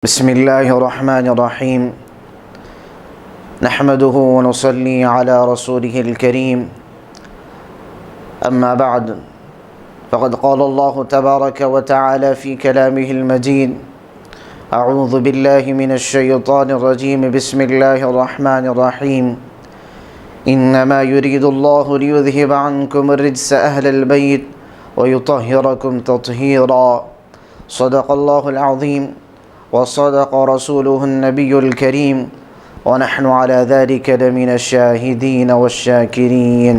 بسم الله الرحمن الرحيم نحمده ونصلي على رسوله الكريم أما بعد فقد قال الله تبارك وتعالى في كلامه المجيد أعوذ بالله من الشيطان الرجيم بسم الله الرحمن الرحيم إنما يريد الله ليذهب عنكم الرجس أهل البيت ويطهركم تطهيرا صدق الله العظيم وصدق رسوله النبي الكريم ونحن على ذلك لمن الشاهدين والشاكرين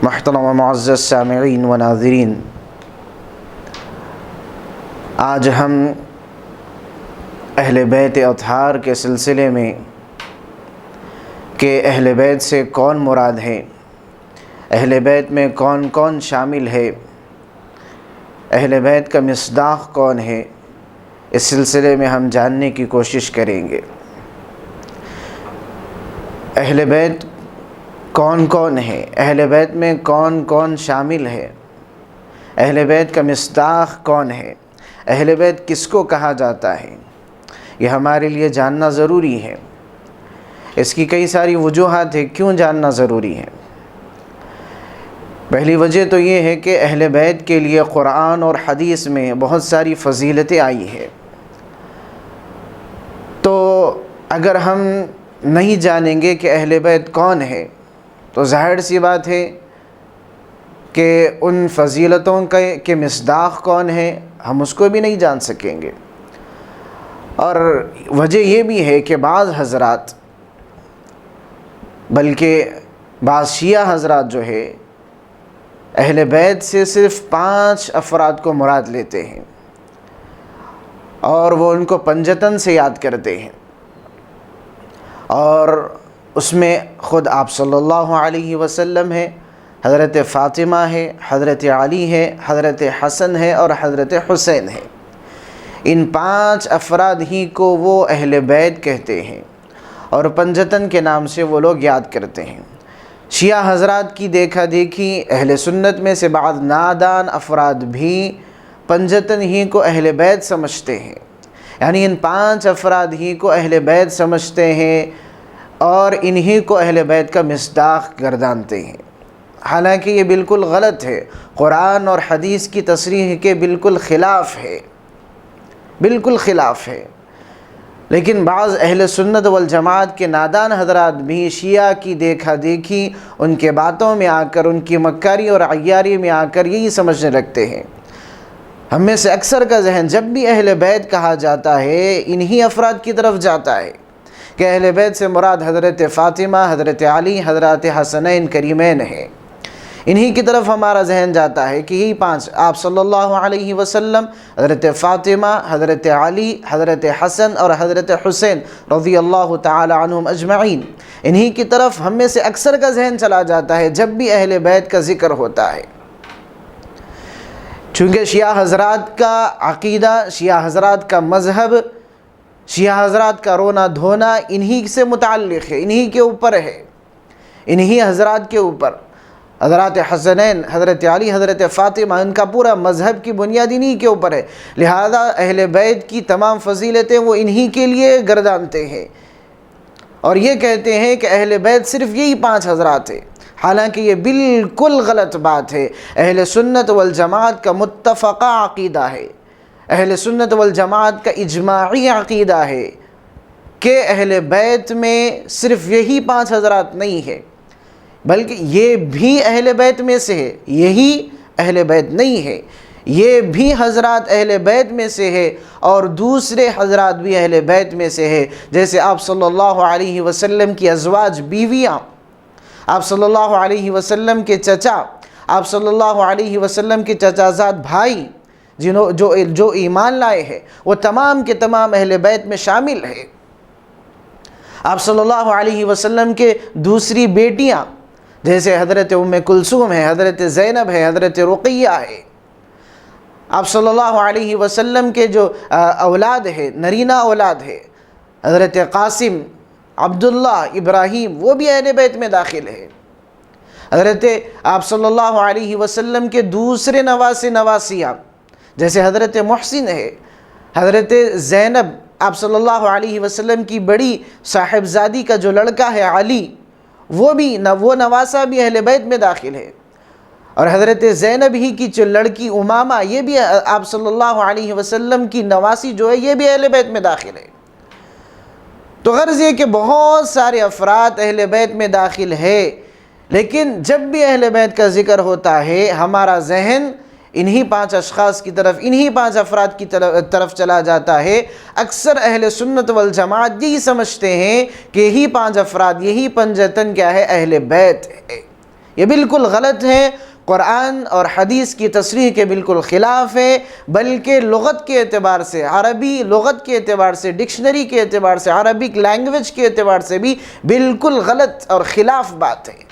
محترم ومعزز سامعین و ناظرین، آج ہم اہل بیت اطہار کے سلسلے میں کہ اہل بیت سے کون مراد ہے، اہل بیت میں کون کون شامل ہے، اہل بیت کا مصداق کون ہے، اس سلسلے میں ہم جاننے کی کوشش کریں گے۔ اہل بیت کون کون ہے، اہل بیت میں کون کون شامل ہے، اہل بیت کا مصداق کون ہے، اہل بیت کس کو کہا جاتا ہے، یہ ہمارے لیے جاننا ضروری ہے۔ اس کی کئی ساری وجوہات ہیں کیوں جاننا ضروری ہے۔ پہلی وجہ تو یہ ہے کہ اہل بیت کے لیے قرآن اور حدیث میں بہت ساری فضیلتیں آئی ہیں، تو اگر ہم نہیں جانیں گے کہ اہل بیت کون ہے تو ظاہر سی بات ہے کہ ان فضیلتوں کے مصداق کون ہے ہم اس کو بھی نہیں جان سکیں گے۔ اور وجہ یہ بھی ہے کہ بعض حضرات، بلکہ بعض شیعہ حضرات جو ہے اہل بیت سے صرف 5 افراد کو مراد لیتے ہیں اور وہ ان کو پنجتن سے یاد کرتے ہیں، اور اس میں خود آپ صلی اللہ علیہ وسلم ہے، حضرت فاطمہ ہے، حضرت علی ہے، حضرت حسن ہے اور حضرت حسین ہے۔ ان 5 افراد ہی کو وہ اہل بیت کہتے ہیں اور پنجتن کے نام سے وہ لوگ یاد کرتے ہیں۔ شیعہ حضرات کی دیکھا دیکھی اہل سنت میں سے بعض نادان افراد بھی پنجتن ہی کو اہل بیت سمجھتے ہیں، یعنی ان 5 افراد ہی کو اہل بیت سمجھتے ہیں اور انہی کو اہل بیت کا مصداق گردانتے ہیں، حالانکہ یہ بالکل غلط ہے، قرآن اور حدیث کی تصریح کے بالکل خلاف ہے، بالکل خلاف ہے۔ لیکن بعض اہل سنت والجماعت کے نادان حضرات بھی شیعہ کی دیکھا دیکھی ان کے باتوں میں آ کر، ان کی مکاری اور عیاری میں آ کر یہی سمجھنے لگتے ہیں۔ ہم میں سے اکثر کا ذہن جب بھی اہل بیت کہا جاتا ہے انہی افراد کی طرف جاتا ہے کہ اہل بیت سے مراد حضرت فاطمہ، حضرت علی، حضرت حسنین کریمین ہیں، انہی کی طرف ہمارا ذہن جاتا ہے کہ یہی 5 آپ صلی اللہ علیہ وسلم، حضرت فاطمہ، حضرت علی، حضرت حسن اور حضرت حسین رضی اللہ تعالی عنہم اجمعین، انہی کی طرف ہم میں سے اکثر کا ذہن چلا جاتا ہے جب بھی اہل بیت کا ذکر ہوتا ہے۔ چونکہ شیعہ حضرات کا عقیدہ، شیعہ حضرات کا مذہب، شیعہ حضرات کا رونا دھونا انہی سے متعلق ہے، انہی کے اوپر ہے، انہی حضرات کے اوپر، حضرات حسنین، حضرت علی، حضرت فاطمہ، ان کا پورا مذہب کی بنیاد انہی کے اوپر ہے، لہذا اہل بیت کی تمام فضیلتیں وہ انہی کے لیے گردانتے ہیں اور یہ کہتے ہیں کہ اہل بیت صرف یہی 5 حضرات ہیں، حالانکہ یہ بالکل غلط بات ہے۔ اہل سنت والجماعت کا متفقہ عقیدہ ہے، اہل سنت والجماعت کا اجماعی عقیدہ ہے کہ اہل بیت میں صرف یہی 5 حضرات نہیں ہے، بلکہ یہ بھی اہل بیت میں سے ہے، یہی اہل بیت نہیں ہے، یہ بھی حضرات اہل بیت میں سے ہے اور دوسرے حضرات بھی اہل بیت میں سے ہے، جیسے آپ صلی اللہ علیہ وسلم کی ازواج، بیویاں، آپ صلی اللہ علیہ وسلم کے چچا، آپ صلی اللہ علیہ وسلم کے چچا زاد بھائی جو ایمان لائے ہیں وہ تمام کے تمام اہل بیت میں شامل ہیں۔ آپ صلی اللہ علیہ وسلم کے دوسری بیٹیاں جیسے حضرت ام کلثوم ہے، حضرت زینب ہے، حضرت رقیہ ہے، آپ صلی اللہ علیہ وسلم کے جو اولاد ہے، نرینہ اولاد ہے، حضرت قاسم، عبداللہ، ابراہیم، وہ بھی اہل بیت میں داخل ہے۔ حضرت آپ صلی اللہ علیہ وسلم کے دوسرے نواسیاں جیسے حضرت محسن ہے، حضرت زینب آپ صلی اللہ علیہ وسلم کی بڑی صاحبزادی کا جو لڑکا ہے علی، وہ نواسہ بھی اہل بیت میں داخل ہے، اور حضرت زینب ہی کی جو لڑکی امامہ، یہ بھی آپ صلی اللہ علیہ وسلم کی نواسی جو ہے یہ بھی اہل بیت میں داخل ہے۔ تو غرض یہ کہ بہت سارے افراد اہل بیت میں داخل ہے، لیکن جب بھی اہل بیت کا ذکر ہوتا ہے ہمارا ذہن انہی 5 اشخاص کی طرف، انہی 5 افراد کی طرف چلا جاتا ہے۔ اکثر اہل سنت والجماعت یہی سمجھتے ہیں کہ یہی 5 افراد، یہی پنجتن کیا ہے، اہل بیت ہے۔ یہ بالکل غلط ہے، قرآن اور حدیث کی تصریح کے بالکل خلاف ہے، بلکہ لغت کے اعتبار سے، عربی لغت کے اعتبار سے، ڈکشنری کے اعتبار سے، عربک لینگویج کے اعتبار سے بھی بالکل غلط اور خلاف بات ہے۔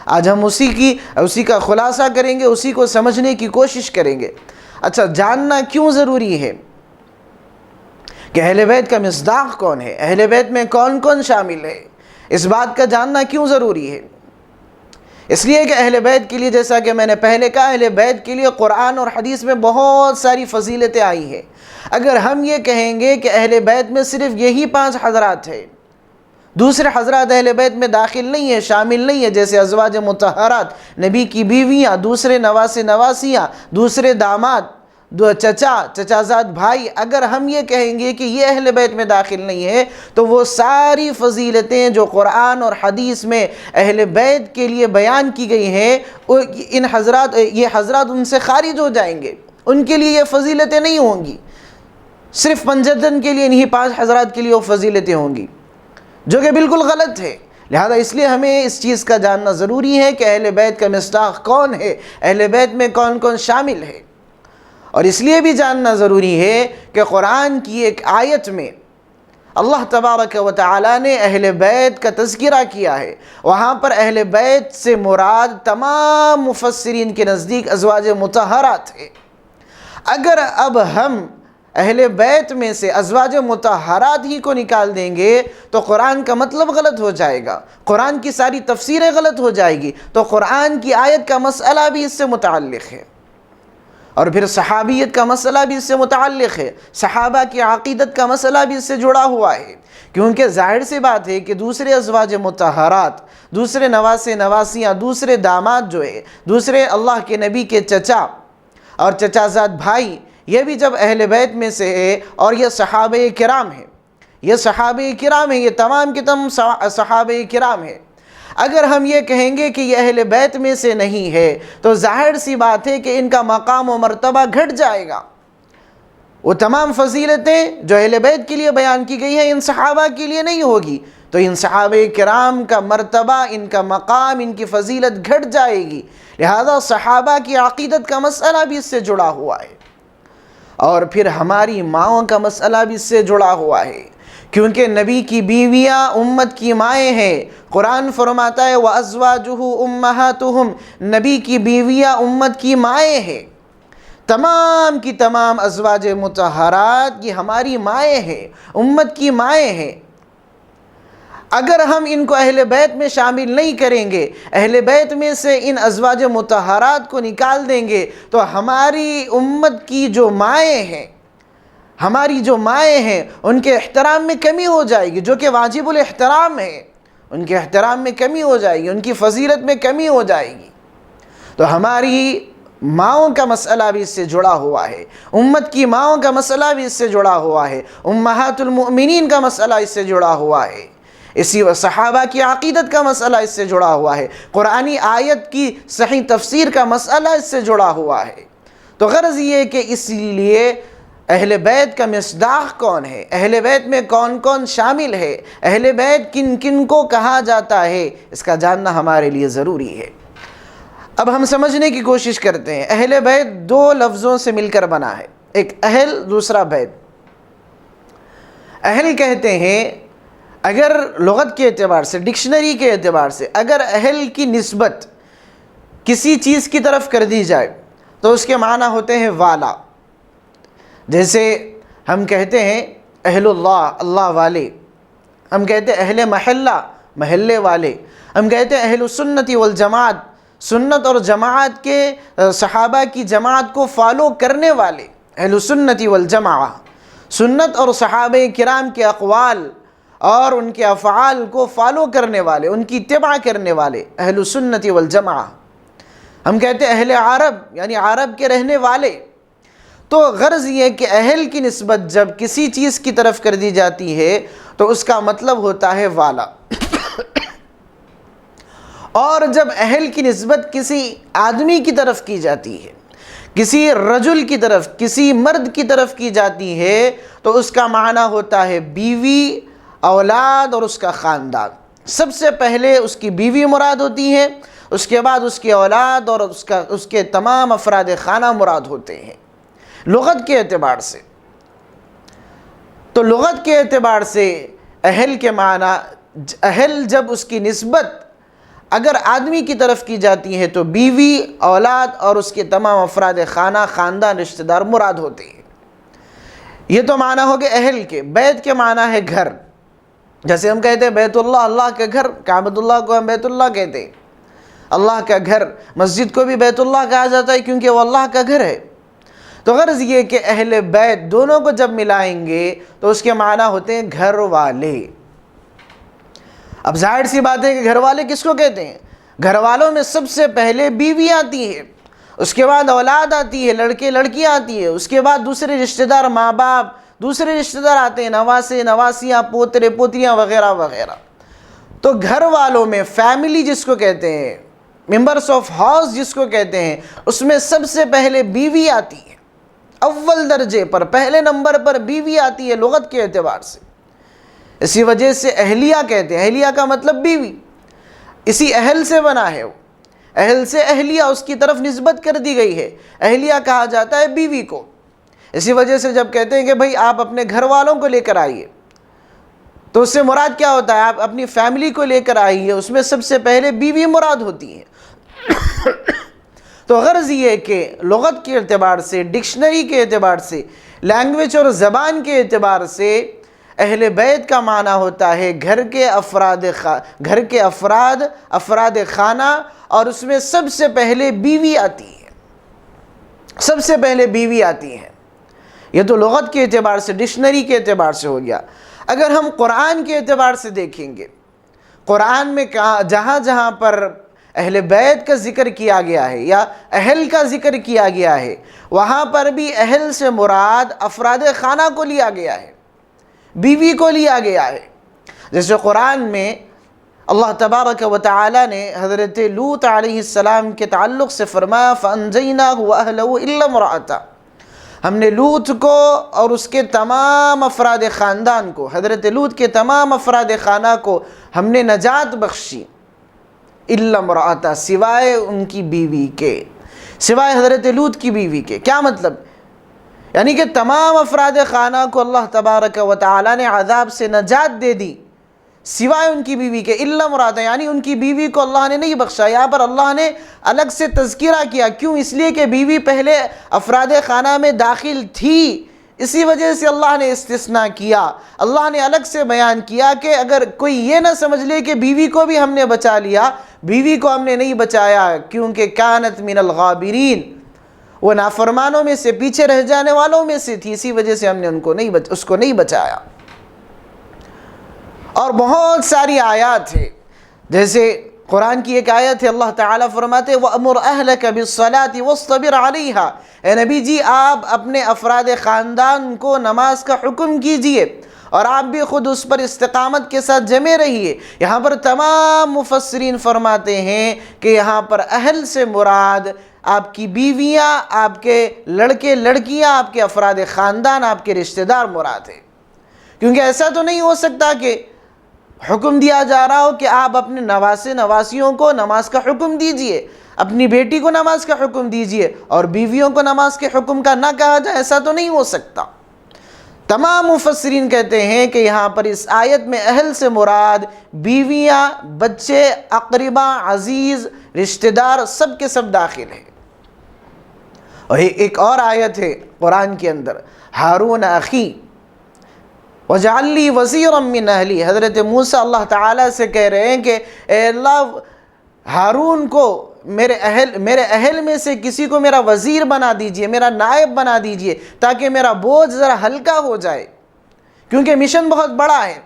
آج ہم اسی کا خلاصہ کریں گے، اسی کو سمجھنے کی کوشش کریں گے۔ اچھا، جاننا کیوں ضروری ہے کہ اہل بیت کا مصداق کون ہے، اہل بیت میں کون کون شامل ہے، اس بات کا جاننا کیوں ضروری ہے؟ اس لیے کہ اہل بیت کے لیے، جیسا کہ میں نے پہلے کہا، اہل بیت کے لیے قرآن اور حدیث میں بہت ساری فضیلتیں آئی ہیں۔ اگر ہم یہ کہیں گے کہ اہل بیت میں صرف یہی 5 حضرات ہیں، دوسرے حضرات اہل بیت میں داخل نہیں ہیں، شامل نہیں ہیں، جیسے ازواج مطہرات، نبی کی بیویاں، دوسرے نواسیاں، دوسرے داماد، چچازاد بھائی، اگر ہم یہ کہیں گے کہ یہ اہل بیت میں داخل نہیں ہے، تو وہ ساری فضیلتیں جو قرآن اور حدیث میں اہل بیت کے لیے بیان کی گئی ہیں، یہ حضرات ان سے خارج ہو جائیں گے، ان کے لیے یہ فضیلتیں نہیں ہوں گی، صرف پنجتن کے لیے، انہی 5 حضرات کے لیے وہ فضیلتیں ہوں گی، جو کہ بالکل غلط ہے۔ لہذا اس لیے ہمیں اس چیز کا جاننا ضروری ہے کہ اہل بیت کا مصداق کون ہے، اہل بیت میں کون کون شامل ہے۔ اور اس لیے بھی جاننا ضروری ہے کہ قرآن کی ایک آیت میں اللہ تبارک و تعالی نے اہل بیت کا تذکرہ کیا ہے، وہاں پر اہل بیت سے مراد تمام مفسرین کے نزدیک ازواج مطہرات ہے۔ اگر اب ہم اہل بیت میں سے ازواج مطہرات ہی کو نکال دیں گے تو قرآن کا مطلب غلط ہو جائے گا، قرآن کی ساری تفسیریں غلط ہو جائے گی، تو قرآن کی آیت کا مسئلہ بھی اس سے متعلق ہے، اور پھر صحابیت کا مسئلہ بھی اس سے متعلق ہے، صحابہ کی عقیدت کا مسئلہ بھی اس سے جڑا ہوا ہے، کیونکہ ظاہر سی بات ہے کہ دوسرے ازواج مطہرات، دوسرے نواسیاں، دوسرے داماد جو ہے، دوسرے اللہ کے نبی کے چچا اور چچازاد بھائی، یہ بھی جب اہل بیت میں سے ہے، اور یہ صحابہ کرام ہیں، یہ تمام کے تمام صحابہ کرام ہیں۔ اگر ہم یہ کہیں گے کہ یہ اہل بیت میں سے نہیں ہے تو ظاہر سی بات ہے کہ ان کا مقام و مرتبہ گھٹ جائے گا، وہ تمام فضیلتیں جو اہل بیت کے لیے بیان کی گئی ہیں ان صحابہ کے لیے نہیں ہوگی، تو ان صحابہ کرام کا مرتبہ، ان کا مقام، ان کی فضیلت گھٹ جائے گی۔ لہذا صحابہ کی عقیدت کا مسئلہ بھی اس سے جڑا ہوا ہے، اور پھر ہماری ماؤں کا مسئلہ بھی اس سے جڑا ہوا ہے، کیونکہ نبی کی بیویاں امت کی مائیں ہیں۔ قرآن فرماتا ہے وَأَزْوَاجُهُ أُمَّهَاتُهُمْ، نبی کی بیویاں امت کی مائیں ہیں، تمام کی تمام ازواج مطہرات یہ ہماری مائیں ہیں، امت کی مائیں ہیں۔ اگر ہم ان کو اہل بیت میں شامل نہیں کریں گے، اہل بیت میں سے ان ازواج مطہرات کو نکال دیں گے، تو ہماری امت کی جو مائیں ہیں، ان کے احترام میں کمی ہو جائے گی، جو کہ واجب الاحترام ہے، ان کے احترام میں کمی ہو جائے گی، ان کی فضیلت میں کمی ہو جائے گی۔ تو ہماری ماؤں کا مسئلہ بھی اس سے جڑا ہوا ہے، امت کی ماؤں کا مسئلہ بھی اس سے جڑا ہوا ہے، امہات المؤمنین کا مسئلہ اس سے جڑا ہوا ہے، اسی صحابہ کی عقیدت کا مسئلہ اس سے جڑا ہوا ہے، قرآنی آیت کی صحیح تفسیر کا مسئلہ اس سے جڑا ہوا ہے۔ تو غرض یہ کہ اسی لیے اہل بیت کا مصداق کون ہے، اہل بیت میں کون کون شامل ہے، اہل بیت کن کن کو کہا جاتا ہے، اس کا جاننا ہمارے لیے ضروری ہے۔ اب ہم سمجھنے کی کوشش کرتے ہیں۔ اہل بیت 2 لفظوں سے مل کر بنا ہے، ایک اہل، دوسرا بیت۔ اہل کہتے ہیں، اگر لغت کے اعتبار سے، ڈکشنری کے اعتبار سے، اگر اہل کی نسبت کسی چیز کی طرف کر دی جائے تو اس کے معنی ہوتے ہیں والا۔ جیسے ہم کہتے ہیں اہل اللہ، اللہ والے، ہم کہتے ہیں اہل محلہ، محلے والے، ہم کہتے ہیں اہل سنت والجماعت، سنت اور جماعت کے، صحابہ کی جماعت کو فالو کرنے والے، اہل سنت والجماعت۔ سنت اور صحابہ کرام کے اقوال اور ان کے افعال کو فالو کرنے والے، ان کی اتباع کرنے والے اہل السنت والجماعہ، ہم کہتے ہیں اہل عرب یعنی عرب کے رہنے والے۔ تو غرض یہ کہ اہل کی نسبت جب کسی چیز کی طرف کر دی جاتی ہے تو اس کا مطلب ہوتا ہے والا، اور جب اہل کی نسبت کسی آدمی کی طرف کی جاتی ہے، کسی رجل کی طرف، کسی مرد کی طرف کی جاتی ہے، تو اس کا معنی ہوتا ہے بیوی، اولاد اور اس کا خاندان۔ سب سے پہلے اس کی بیوی مراد ہوتی ہے، اس کے بعد اس کی اولاد اور اس کے تمام افراد خانہ مراد ہوتے ہیں لغت کے اعتبار سے۔ تو لغت کے اعتبار سے اہل کے معنی، اہل جب اس کی نسبت اگر آدمی کی طرف کی جاتی ہے تو بیوی، اولاد اور اس کے تمام افراد خانہ، خاندان، رشتہ دار مراد ہوتے ہیں۔ یہ تو معنی ہو گئے اہل کے۔ بیت کے معنی ہے گھر، جیسے ہم کہتے ہیں بیت اللہ، اللہ کا گھر، کعبۃ اللہ کو ہم بیت اللہ کہتے ہیں، اللہ کا گھر۔ مسجد کو بھی بیت اللہ کہا جاتا ہے کیونکہ وہ اللہ کا گھر ہے۔ تو غرض یہ کہ اہل بیت دونوں کو جب ملائیں گے تو اس کے معنی ہوتے ہیں گھر والے۔ اب ظاہر سی بات ہے کہ گھر والے کس کو کہتے ہیں؟ گھر والوں میں سب سے پہلے بیوی آتی ہے، اس کے بعد اولاد آتی ہے، لڑکے لڑکیاں آتی ہے، اس کے بعد دوسرے رشتہ دار، ماں باپ، دوسرے رشتہ دار آتے ہیں، نواسے، نواسیاں، پوترے پوتریاں وغیرہ وغیرہ۔ تو گھر والوں میں فیملی جس کو کہتے ہیں، ممبرس آف ہاؤس جس کو کہتے ہیں، اس میں سب سے پہلے بیوی آتی ہے، اول درجے پر، پہلے نمبر پر بیوی آتی ہے لغت کے اعتبار سے۔ اسی وجہ سے اہلیہ کہتے ہیں، اہلیہ کا مطلب بیوی، اسی اہل سے بنا ہے وہ، اہل سے اہلیہ اس کی طرف نسبت کر دی گئی ہے، اہلیہ کہا جاتا ہے بیوی کو۔ اسی وجہ سے جب کہتے ہیں کہ بھئی آپ اپنے گھر والوں کو لے کر آئیے، تو اس سے مراد کیا ہوتا ہے؟ آپ اپنی فیملی کو لے کر آئیے، اس میں سب سے پہلے بیوی مراد ہوتی ہے۔ تو غرض یہ کہ لغت کے اعتبار سے، ڈکشنری کے اعتبار سے، لینگویج اور زبان کے اعتبار سے اہل بیت کا معنی ہوتا ہے گھر کے افراد، افراد خانہ، اور اس میں سب سے پہلے بیوی آتی ہے، سب سے پہلے بیوی آتی ہے۔ یہ تو لغت کے اعتبار سے، ڈکشنری کے اعتبار سے ہو گیا۔ اگر ہم قرآن کے اعتبار سے دیکھیں گے، قرآن میں جہاں جہاں پر اہل بیت کا ذکر کیا گیا ہے یا اہل کا ذکر کیا گیا ہے، وہاں پر بھی اہل سے مراد افراد خانہ کو لیا گیا ہے، بیوی کو لیا گیا ہے۔ جیسے قرآن میں اللہ تبارک و تعالی نے حضرت لوط علیہ السلام کے تعلق سے فرمایا فَأَنْجَيْنَاهُ وَأَهْلَهُ إِلَّا امْرَأَتَهُ، ہم نے لوط کو اور اس کے تمام افراد خاندان کو، حضرت لوط کے تمام افراد خانہ کو ہم نے نجات بخشی، الا امرأتہ، سوائے ان کی بیوی کے، سوائے حضرت لوط کی بیوی کے۔ کیا مطلب؟ یعنی کہ تمام افراد خانہ کو اللہ تبارک و تعالی نے عذاب سے نجات دے دی سوائے ان کی بیوی کے۔ الا امرأتہ یعنی ان کی بیوی کو اللہ نے نہیں بخشا۔ یہاں پر اللہ نے الگ سے تذکرہ کیا، کیوں؟ اس لیے کہ بیوی پہلے افراد خانہ میں داخل تھی، اسی وجہ سے اللہ نے استثناء کیا۔ اللہ نے الگ سے بیان کیا کہ اگر کوئی یہ نہ سمجھ لے کہ بیوی کو بھی ہم نے بچا لیا، بیوی کو ہم نے نہیں بچایا، کیونکہ کانت من الغابرین، وہ نافرمانوں میں سے، پیچھے رہ جانے والوں میں سے تھی، اسی وجہ سے ہم نے اس کو نہیں بچایا۔ اور بہت ساری آیات ہیں، جیسے قرآن کی ایک آیت ہے، اللہ تعالیٰ فرماتے وَأَمُرْ أَهْلَكَ بِالصَّلَاةِ وَاصْطَبِرْ عَلَيْهَا، اے نبی جی آپ اپنے افراد خاندان کو نماز کا حکم کیجئے اور آپ بھی خود اس پر استقامت کے ساتھ جمے رہیے۔ یہاں پر تمام مفسرین فرماتے ہیں کہ یہاں پر اہل سے مراد آپ کی بیویاں، آپ کے لڑکے لڑکیاں، آپ کے افراد خاندان، آپ کے رشتہ دار مراد ہے۔ کیونکہ ایسا تو نہیں ہو سکتا کہ حکم دیا جا رہا ہو کہ آپ اپنے نواسے نواسیوں کو نماز کا حکم دیجئے، اپنی بیٹی کو نماز کا حکم دیجئے اور بیویوں کو نماز کے حکم کا نہ کہا جائے، ایسا تو نہیں ہو سکتا۔ تمام مفسرین کہتے ہیں کہ یہاں پر اس آیت میں اہل سے مراد بیویاں، بچے، اقربا، عزیز، رشتہ دار، سب کے سب داخل ہیں۔ اور ایک اور آیت ہے قرآن کے اندر، ہارون اخی وَجَعَلْ لِي وَزِيرًا مِّنْ أَهْلِي، حضرت موسیٰ اللہ تعالیٰ سے کہہ رہے ہیں کہ اے اللہ ہارون کو میرے اہل میں سے کسی کو میرا وزیر بنا دیجئے، میرا نائب بنا دیجئے، تاکہ میرا بوجھ ذرا ہلکا ہو جائے، کیونکہ مشن بہت بڑا ہے۔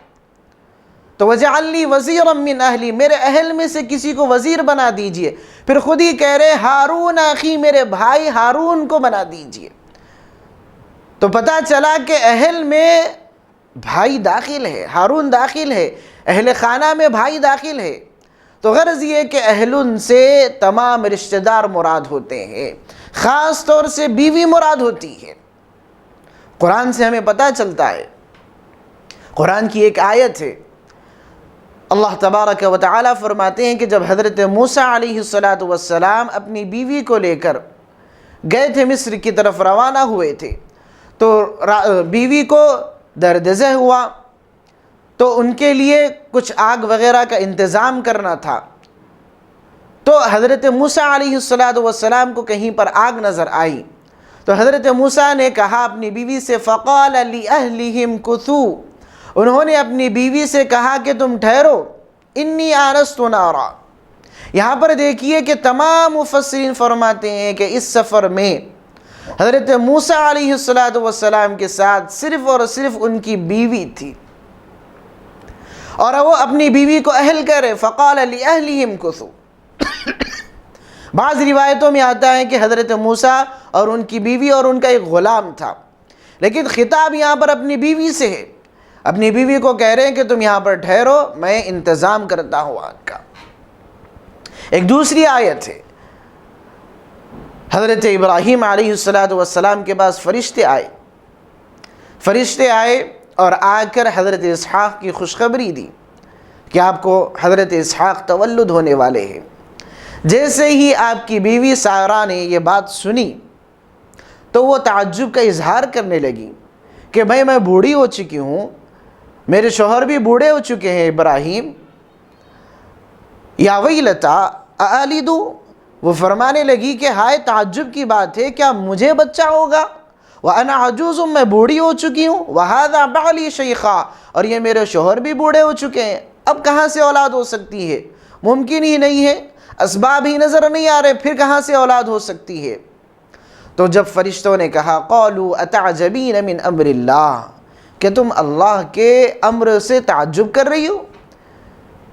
تو وَجَعَلْ لِي وَزِيرًا مِّنْ أَهْلِي، میرے اہل میں سے کسی کو وزیر بنا دیجئے۔ پھر خود ہی کہہ رہے ہارون اخی، میرے بھائی ہارون کو بنا دیجئے۔ تو پتہ چلا کہ اہل میں بھائی داخل ہے، ہارون داخل ہے، اہل خانہ میں بھائی داخل ہے۔ تو غرض یہ کہ اہلن سے تمام رشتہ دار مراد ہوتے ہیں، خاص طور سے بیوی مراد ہوتی ہے۔ قرآن سے ہمیں پتہ چلتا ہے، قرآن کی ایک آیت ہے، اللہ تبارک و تعالی فرماتے ہیں کہ جب حضرت موسیٰ علیہ السلام اپنی بیوی کو لے کر گئے تھے، مصر کی طرف روانہ ہوئے تھے، تو بیوی کو درد ذہ ہوا، تو ان کے لیے کچھ آگ وغیرہ کا انتظام کرنا تھا۔ تو حضرت موسیٰ علیہ السلام کو کہیں پر آگ نظر آئی، تو حضرت موسیٰ نے کہا اپنی بیوی سے فَقَالَ لِأَهْلِهِمْ كُثُوا، انہوں نے اپنی بیوی سے کہا کہ تم ٹھہرو، انی آنست نارا۔ یہاں پر دیکھیے کہ تمام مفسرین فرماتے ہیں کہ اس سفر میں حضرت موسیٰ علیہ السلام کے ساتھ صرف اور صرف ان کی بیوی تھی، اور وہ اپنی بیوی کو اہل کہہ رہے فَقَالَ لِأَهْلِهِمْ كُثُوا۔ بعض روایتوں میں آتا ہے کہ حضرت موسیٰ اور ان کی بیوی اور ان کا ایک غلام تھا، لیکن خطاب یہاں پر اپنی بیوی سے ہے۔ اپنی بیوی کو کہہ رہے ہیں کہ تم یہاں پر ٹھہرو، میں انتظام کرتا ہوں آگ کا۔ ایک دوسری آیت ہے، حضرت ابراہیم علیہ السلام کے پاس فرشتے آئے اور آ کر حضرت اسحاق کی خوشخبری دی کہ آپ کو حضرت اسحاق تولد ہونے والے ہیں۔ جیسے ہی آپ کی بیوی سارہ نے یہ بات سنی تو وہ تعجب کا اظہار کرنے لگی کہ میں بوڑھی ہو چکی ہوں، میرے شوہر بھی بوڑھے ہو چکے ہیں ابراہیم، یا ویلتا اَأَلِدُ، وہ فرمانے لگی کہ ہائے تعجب کی بات ہے، کیا مجھے بچہ ہوگا؟ وَأَنَا عَجُوزٌ، میں بوڑھی ہو چکی ہوں، وَهَذَا بَعْلِي شَيْخًا، اور یہ میرے شوہر بھی بوڑھے ہو چکے ہیں، اب کہاں سے اولاد ہو سکتی ہے؟ ممکن ہی نہیں ہے، اسباب ہی نظر نہیں آ رہے، پھر کہاں سے اولاد ہو سکتی ہے؟ تو جب فرشتوں نے کہا قَالُوا أَتَعْجَبِينَ مِنْ أَمْرِ اللَّهِ، کہ تم اللہ کے امر سے تعجب کر رہی ہو،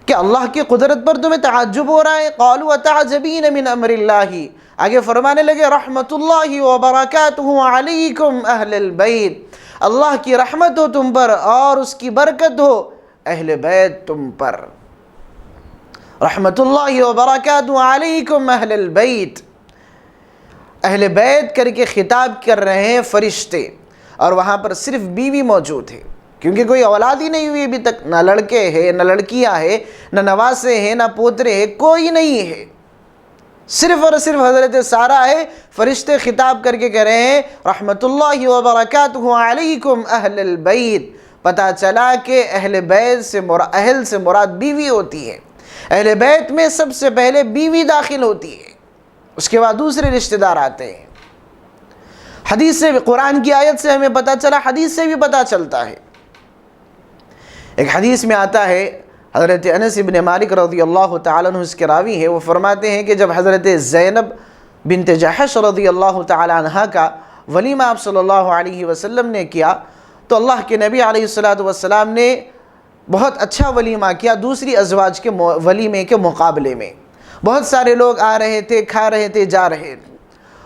کہ اللہ کی قدرت پر تمہیں تعجب ہو رہا ہے۔ قَالُوا أَتَعْجَبِينَ مِنْ أَمْرِ اللَّهِ، آگے فرمانے لگے رحمت اللہ وبرکاتہ علیکم اہل البیت، اللہ کی رحمت ہو تم پر اور اس کی برکت ہو اہل بیت تم پر۔ رحمت اللہ وبرکاتہ علیکم اہل البیت، اہل بیت کر کے خطاب کر رہے ہیں فرشتے، اور وہاں پر صرف بیوی موجود ہے، کیونکہ کوئی اولاد ہی نہیں ہوئی ابھی تک، نہ لڑکے ہیں نہ لڑکیاں ہیں، نہ نواسے ہیں نہ پوترے ہیں، کوئی نہیں ہے، صرف اور صرف حضرت سارہ ہے۔ فرشتے خطاب کر کے کہہ رہے ہیں رحمت اللہ وبرکاتہ علیکم اہل البیت۔ پتہ چلا کہ اہل بیت سے اہل سے مراد بیوی ہوتی ہے، اہل بیت میں سب سے پہلے بیوی داخل ہوتی ہے، اس کے بعد دوسرے رشتہ دار آتے ہیں۔ حدیث سے، قرآن کی آیت سے ہمیں پتہ چلا، حدیث سے بھی پتہ چلتا ہے۔ ایک حدیث میں آتا ہے، حضرت انس ابن مالک رضی اللہ تعالیٰ عنہ اس کے راوی ہے، وہ فرماتے ہیں کہ جب حضرت زینب بنت جحش رضی اللہ تعالیٰ عنہ کا ولیمہ آپ صلی اللہ علیہ وسلم نے کیا، تو اللہ کے نبی علیہ السلام نے بہت اچھا ولیمہ کیا دوسری ازواج کے ولیمے کے مقابلے میں۔ بہت سارے لوگ آ رہے تھے، کھا رہے تھے، جا رہے تھے،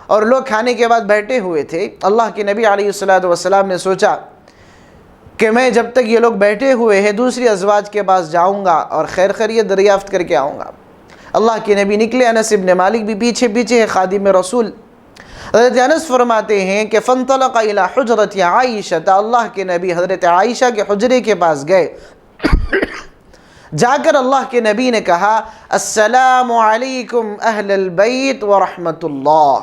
اور لوگ کھانے کے بعد بیٹھے ہوئے تھے۔ اللہ کے نبی علیہ السلام نے سوچا کہ میں جب تک یہ لوگ بیٹھے ہوئے ہیں دوسری ازواج کے پاس جاؤں گا اور خیر خیریت دریافت کر کے آؤں گا۔ اللہ کے نبی نکلے، انس ابن مالک بھی پیچھے پیچھے ہے، خادم رسول۔ حضرت انس فرماتے ہیں کہ فانطلق الى حجرت عائشہ، اللہ کے نبی حضرت عائشہ کے حجرے کے پاس گئے، جا کر اللہ کے نبی نے کہا السلام علیکم اہل البیت ورحمت اللہ۔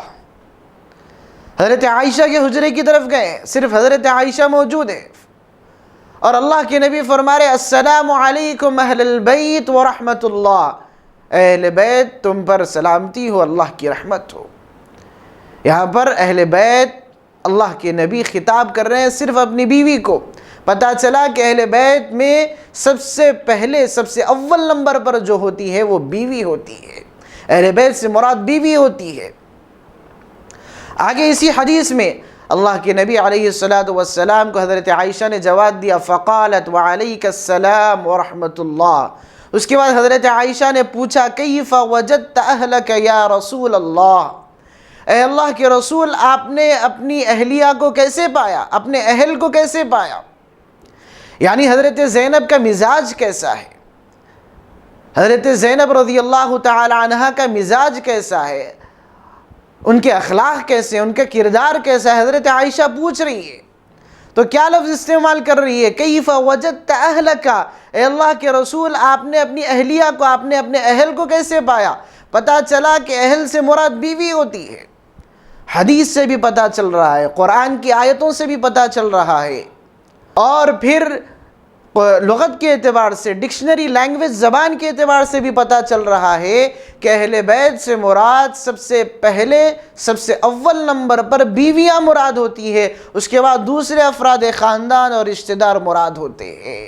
حضرت عائشہ کے حجرے کی طرف گئے، صرف حضرت عائشہ موجود ہے، اور اللہ کے نبی فرما رہے السلام علیکم اہل البیت ورحمت اللہ، اہل بیت تم پر سلامتی ہو، اللہ کی رحمت ہو۔ یہاں پر اہل بیت اللہ کے نبی خطاب کر رہے ہیں صرف اپنی بیوی کو۔ پتہ چلا کہ اہل بیت میں سب سے پہلے، سب سے اول نمبر پر جو ہوتی ہے وہ بیوی ہوتی ہے، اہل بیت سے مراد بیوی ہوتی ہے۔ آگے اسی حدیث میں اللہ کے نبی علیہ السلام کو حضرت عائشہ نے جواب دیا، فقالت وعلیک السلام ورحمۃ اللہ۔ اس کے بعد حضرت عائشہ نے پوچھا، کیف وجدت اہلک یا رسول اللہ، اے اللہ کے رسول آپ نے اپنی اہلیہ کو کیسے پایا، اپنے اہل کو کیسے پایا؟ یعنی حضرت زینب کا مزاج کیسا ہے، حضرت زینب رضی اللہ تعالی عنہ کا مزاج کیسا ہے، ان کے اخلاق کیسے ہیں، ان کا کردار کیسا ہے، حضرت عائشہ پوچھ رہی ہے۔ تو کیا لفظ استعمال کر رہی ہے؟ کیف وجدت اہلک، اے اللہ کے رسول آپ نے اپنی اہلیہ کو، آپ نے اپنے اہل کو کیسے پایا؟ پتہ چلا کہ اہل سے مراد بیوی ہوتی ہے، حدیث سے بھی پتہ چل رہا ہے، قرآن کی آیتوں سے بھی پتہ چل رہا ہے، اور پھر لغت کے اعتبار سے، ڈکشنری لینگویج زبان کے اعتبار سے بھی پتہ چل رہا ہے کہ اہل بیت سے مراد سب سے پہلے، سب سے اول نمبر پر بیویاں مراد ہوتی ہے، اس کے بعد دوسرے افراد خاندان اور رشتہ دار مراد ہوتے ہیں۔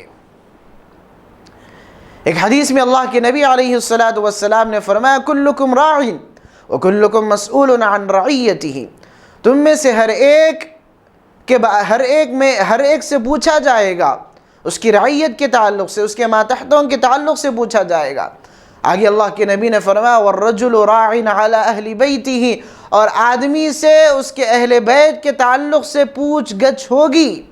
ایک حدیث میں اللہ کے نبی علیہ السلام نے فرمایا، کلکم راع وکلکم مسئول عن رعیتہ، تم میں سے ہر ایک سے پوچھا جائے گا، اس کی رعیت کے تعلق سے، اس کے ماتحتوں کے تعلق سے پوچھا جائے گا۔ آگے اللہ کے نبی نے فرمایا، والرجل راع علی اہل بیتہ، اور آدمی سے اس کے اہل بیت کے تعلق سے پوچھ گچھ ہوگی۔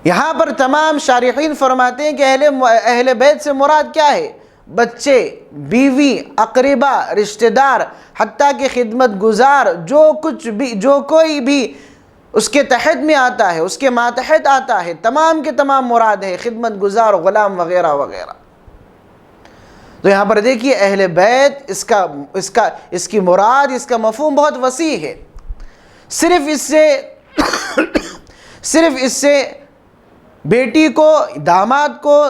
یہاں پر تمام شارحین فرماتے ہیں کہ اہل بیت سے مراد کیا ہے؟ بچے، بیوی، اقربا، رشتہ دار، حتیٰ کہ خدمت گزار، جو کوئی بھی اس کے تحت میں آتا ہے، اس کے ماتحت آتا ہے، تمام کے تمام مراد ہے، خدمت گزار، غلام وغیرہ وغیرہ۔ تو یہاں پر دیکھیے اہل بیت، اس کی مراد، اس کا مفہوم بہت وسیع ہے۔ صرف اس سے بیٹی کو، داماد کو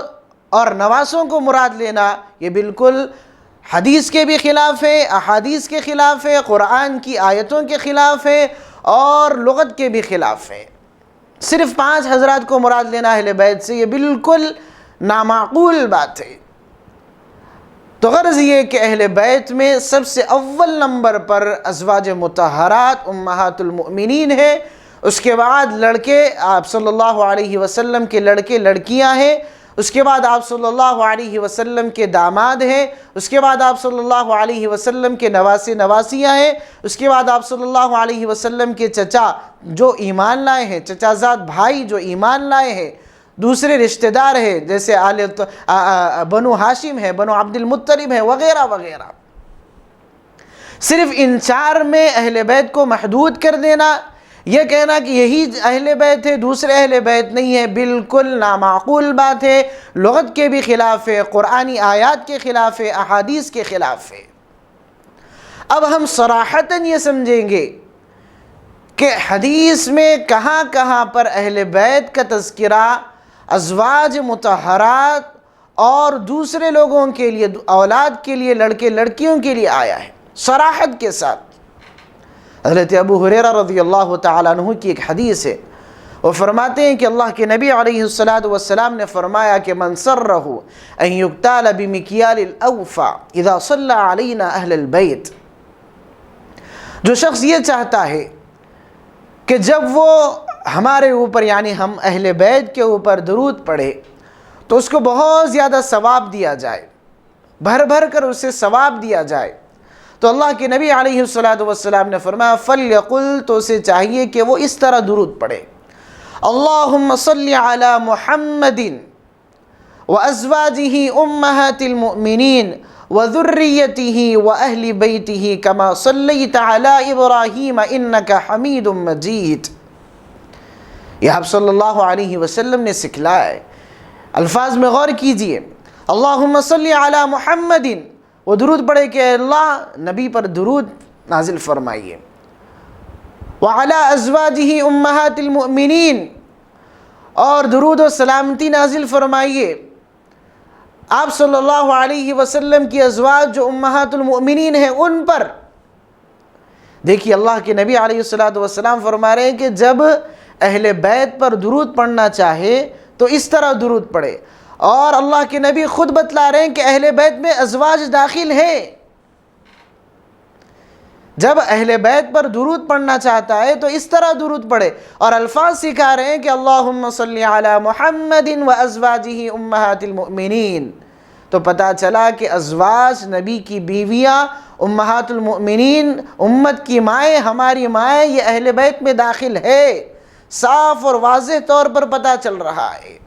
اور نواسوں کو مراد لینا، یہ بالکل حدیث کے بھی خلاف ہے، احادیث کے خلاف ہے، قرآن کی آیتوں کے خلاف ہے، اور لغت کے بھی خلاف ہے۔ صرف 5 حضرات کو مراد لینا اہل بیت سے، یہ بالکل نامعقول بات ہے۔ تو غرض یہ کہ اہل بیت میں سب سے اول نمبر پر ازواج مطہرات امہات المؤمنین ہے، اس کے بعد لڑکے آپ صلی اللہ علیہ وسلم کے لڑکے لڑکیاں ہیں، اس کے بعد آپ صلی اللہ علیہ وسلم کے داماد ہیں، اس کے بعد آپ صلی اللہ علیہ وسلم کے نواسے نواسیاں ہیں، اس کے بعد آپ صلی اللہ علیہ وسلم کے چچا جو ایمان لائے ہیں، چچا زاد بھائی جو ایمان لائے ہیں، دوسرے رشتہ دار ہیں جیسے بنو ہاشم ہے، بنو عبد المطلب ہے، وغیرہ وغیرہ۔ صرف ان 4 میں اہل بیت کو محدود کر دینا، یہ کہنا کہ یہی اہل بیت ہے، دوسرے اہل بیت نہیں ہے، بالکل نامعقول بات ہے، لغت کے بھی خلاف ہے، قرآنی آیات کے خلاف ہے، احادیث کے خلاف ہے۔ اب ہم صراحتاً یہ سمجھیں گے کہ حدیث میں کہاں کہاں پر اہل بیت کا تذکرہ ازواج مطہرات اور دوسرے لوگوں کے لیے، اولاد کے لیے، لڑکے لڑکیوں کے لیے آیا ہے، صراحت کے ساتھ۔ حضرت ابو ہریرہ رضی اللہ تعالیٰ عنہ کی ایک حدیث ہے، وہ فرماتے ہیں کہ اللہ کے نبی علیہ السلام نے فرمایا کہ من سرہ ان یقتال بمکیال الاوفا اذا صلی علینا اہل البیت، جو شخص یہ چاہتا ہے کہ جب وہ ہمارے اوپر یعنی ہم اہل بیت کے اوپر درود پڑھے تو اس کو بہت زیادہ ثواب دیا جائے، بھر بھر کر اسے ثواب دیا جائے، تو اللہ کے نبی علیہ السلام نے فرمایا فَلْيَقُلْ، تو اسے چاہیے کہ وہ اس طرح درود پڑھے، اللہم صلی علی محمد وازواجہ امہات المؤمنین وذریتہ واہل بیتہ کما صلیت علی ابراہیم انک حمید مجید۔ یہ آپ صلی اللہ علیہ وسلم نے سکھلایا ہے، الفاظ میں غور کیجئے، اللہم صلی علی محمد، وہ درود پڑھے کہ اللہ نبی پر درود نازل فرمائیے، وعلی ازواجہ امہات المؤمنین، اور درود و سلامتی نازل فرمائیے آپ صلی اللہ علیہ وسلم کی ازواج جو امہات المؤمنین ہیں ان پر۔ دیکھیے اللہ کے نبی علیہ السلام فرما رہے ہیں کہ جب اہل بیت پر درود پڑھنا چاہے تو اس طرح درود پڑھے، اور اللہ کے نبی خود بتلا رہے ہیں کہ اہل بیت میں ازواج داخل ہیں۔ جب اہل بیت پر درود پڑھنا چاہتا ہے تو اس طرح درود پڑھے، اور الفاظ سکھا رہے ہیں کہ اللہم صلی علی محمد و ازواجہ امہات المؤمنین۔ تو پتہ چلا کہ ازواج نبی کی بیویاں، امہات المؤمنین، امت کی مائیں، ہماری مائیں، یہ اہل بیت میں داخل ہے، صاف اور واضح طور پر پتہ چل رہا ہے۔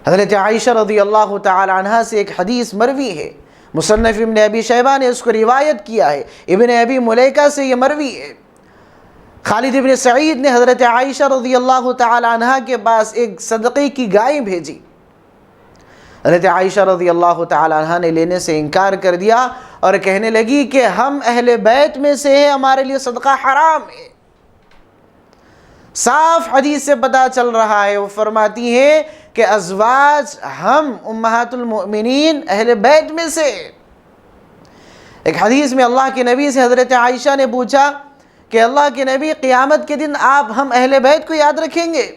حضرت عائشہ رضی اللہ تعالی عنہ سے ایک حدیث مروی ہے، مصنف ابن ابی شیبہ نے اس کو روایت کیا ہے، ابن ابی ملیکہ سے یہ مروی ہے۔ خالد ابن سعید نے حضرت عائشہ رضی اللہ تعالی عنہ کے پاس ایک صدقے کی گائے بھیجی۔ حضرت عائشہ رضی اللہ تعالی عنہ نے لینے سے انکار کر دیا اور کہنے لگی کہ ہم اہل بیت میں سے ہیں، ہمارے لیے صدقہ حرام ہے۔ صاف حدیث سے پتہ چل رہا ہے، وہ فرماتی ہیں کہ ازواج ہم امہات المؤمنین اہل بیت میں سے۔ ایک حدیث میں اللہ کے نبی سے حضرت عائشہ نے پوچھا کہ اللہ کے نبی، قیامت کے دن آپ ہم اہل بیت کو یاد رکھیں گے؟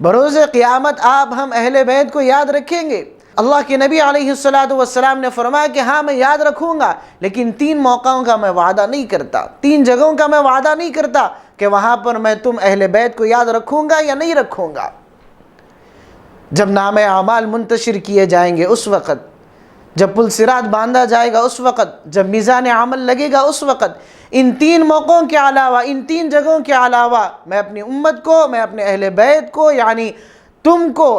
بروز قیامت آپ ہم اہل بیت کو یاد رکھیں گے؟ اللہ کے نبی علیہ السلام نے فرمایا کہ ہاں میں یاد رکھوں گا، لیکن 3 موقعوں کا میں وعدہ نہیں کرتا، 3 جگہوں کا میں وعدہ نہیں کرتا کہ وہاں پر میں تم اہل بیت کو یاد رکھوں گا یا نہیں رکھوں گا۔ جب نام اعمال منتشر کیے جائیں گے اس وقت، جب پل صراط باندھا جائے گا اس وقت، جب میزان عمل لگے گا اس وقت، ان 3 موقعوں کے علاوہ، ان 3 جگہوں کے علاوہ میں اپنی امت کو، میں اپنے اہل بیت کو، یعنی تم کو،